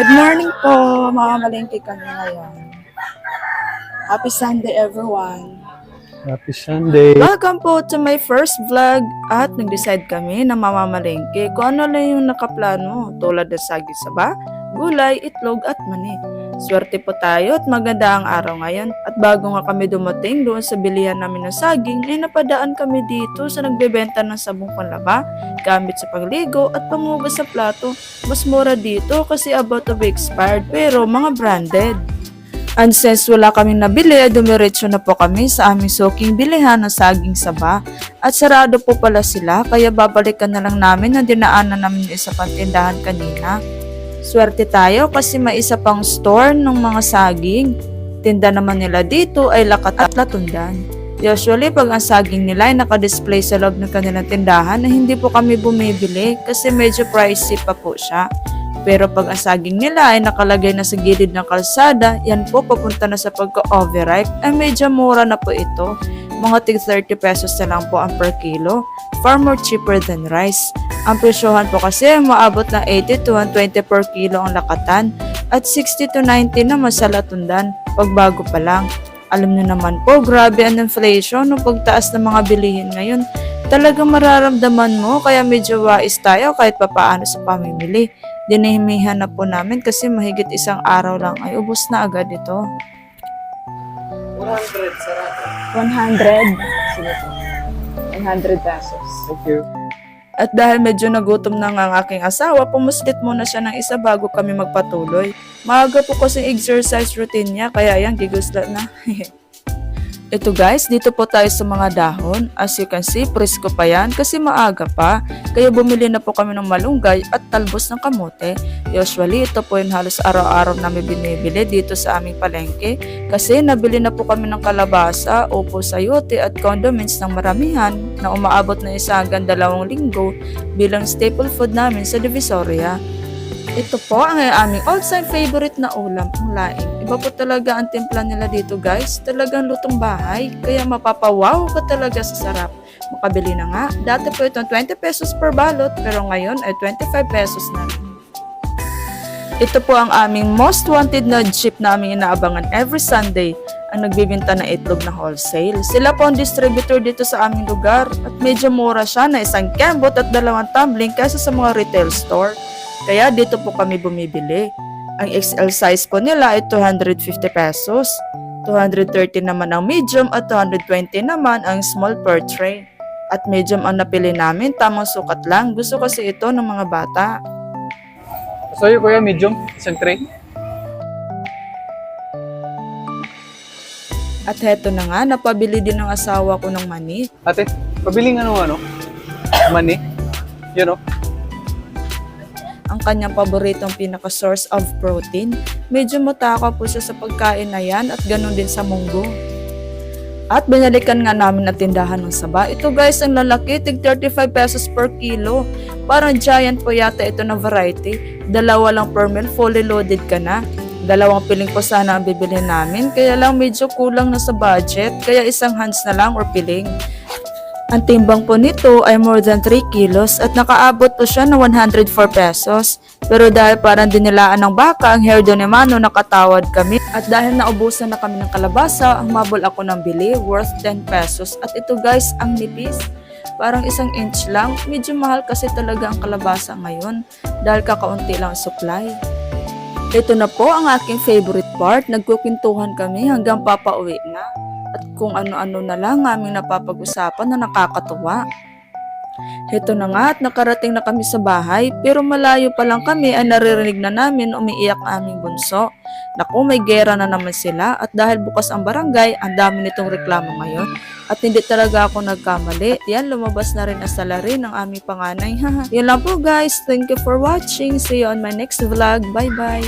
Good morning po, mga malengke kami ngayon. Happy Sunday everyone. Happy Sunday. Welcome po to my first vlog at nag-decide kami na mamamalengke kung ano lang yung nakaplano tulad ng saging saba, gulay, itlog at mani. Swerte po tayo at maganda ang araw ngayon at bago nga kami dumating doon sa bilihan namin ng saging ay napadaan kami dito sa nagbebenta ng sabong panlaba, gamit sa pagligo at pangugas sa plato. Mas mura dito kasi about to be expired pero mga branded. And since wala kaming nabili, dumiretso na po kami sa aming suking bilihan ng saging saba. At sarado po pala sila, kaya babalikan na lang namin na dinaanan namin yung isa pang tindahan kanina. Swerte tayo kasi may isa pang store ng mga saging. Tinda naman nila dito ay lakat at latundan. Usually, pag ang saging nila ay nakadisplay sa loob ng kanilang tindahan, na hindi po kami bumibili kasi medyo pricey pa po siya. Pero pag ang saging nila ay nakalagay na sa gilid ng kalsada, yan po papunta na sa pagka-overripe, ay medyo mura na po ito. Mga tig 30 pesos na lang po ang per kilo. Far more cheaper than rice. Ang presyohan po kasi maabot na 80 to 120 per kilo ang lakatan at 60 to 90 naman sa latundan pag bago pa lang. Alam niyo naman po, grabe ang inflation ng pagtaas ng mga bilihin ngayon. Talagang mararamdaman mo kaya medyo wais tayo kahit papaano sa pamimili. Dinahimihan na po namin kasi mahigit isang araw lang ay ubos na agad ito. 100 sarado. 100. Sige po. 100 pesos. Thank you. At dahil medyo nagutom na nga ang aking asawa, pumuslit muna siya ng isa bago kami magpatuloy. Maaga po kasi exercise routine niya, kaya yan, giguslat na. Ito guys, dito po tayo sa mga dahon. As you can see, presko pa yan kasi maaga pa. Kaya bumili na po kami ng malunggay at talbos ng kamote. Usually, ito po yung halos araw-araw namin binibili dito sa aming palengke. Kasi nabili na po kami ng kalabasa, upo, sayote at condiments ng maramihan na umaabot na isa hanggang 2 linggo bilang staple food namin sa Divisoria. Ito po ang aming all-time favorite na ulam, ang laing. Iba po talaga ang timpla nila dito guys. Talagang lutong bahay. Kaya mapapawaw ka talaga sa sarap. Makabili na nga. Dati po itong 20 pesos per balot pero ngayon ay 25 pesos na rin. Ito po ang aming most wanted na jeep na aming inaabangan every Sunday. Ang nagbibinta ng itlog na wholesale. Sila po ang distributor dito sa aming lugar at medyo mura siya na isang kembot at 2 tumbling kaysa sa mga retail store. Kaya dito po kami bumibili. Ang XL size po nila ay 250 pesos. 230 naman ang medium at 220 naman ang small per tray. At medium ang napili namin, tamang sukat lang. Gusto kasi ito ng mga bata. So yun kuya, medium, isang tray. At heto na nga, napabili din ng asawa ko ng mani. Ate, pabiling ano? Mani. Yun o. Ang kanyang paboritong pinaka-source of protein. Medyo mataka po siya sa pagkain na yan at ganun din sa munggo. At binalikan nga namin na tindahan ng saba. Ito guys, ang lalaki, tig 35 pesos per kilo. Parang giant po yata ito na variety. 2 lang per meal, fully loaded ka na. 2 piling po sana ang bibilhin namin. Kaya lang medyo kulang na sa budget. Kaya isang hands na lang or piling. Ang timbang po nito ay more than 3 kilos at nakaabot po siya ng 104 pesos. Pero dahil parang dinilaan ng baka ang hair ni Mano, nakatawad kami. At dahil naubusan na kami ng kalabasa, ang mabol ako ng bili worth 10 pesos. At ito guys, ang nipis. Parang 1 inch lang. Medyo mahal kasi talaga ang kalabasa ngayon dahil kakaunti lang ang supply. Ito na po ang aking favorite part. Nagkukwentuhan kami hanggang papauwi na. At kung ano-ano na lang aming napapag-usapan na nakakatuwa. Heto na nga at nakarating na kami sa bahay pero malayo pa lang kami ay naririnig na namin umiiyak aming bunso. Naku, may gera na naman sila at dahil bukas ang barangay, ang dami nitong reklamo ngayon. At hindi talaga ako nagkamali. Yan, lumabas na rin ang salary ng aming panganay. Yan lang po guys. Thank you for watching. See you on my next vlog. Bye-bye.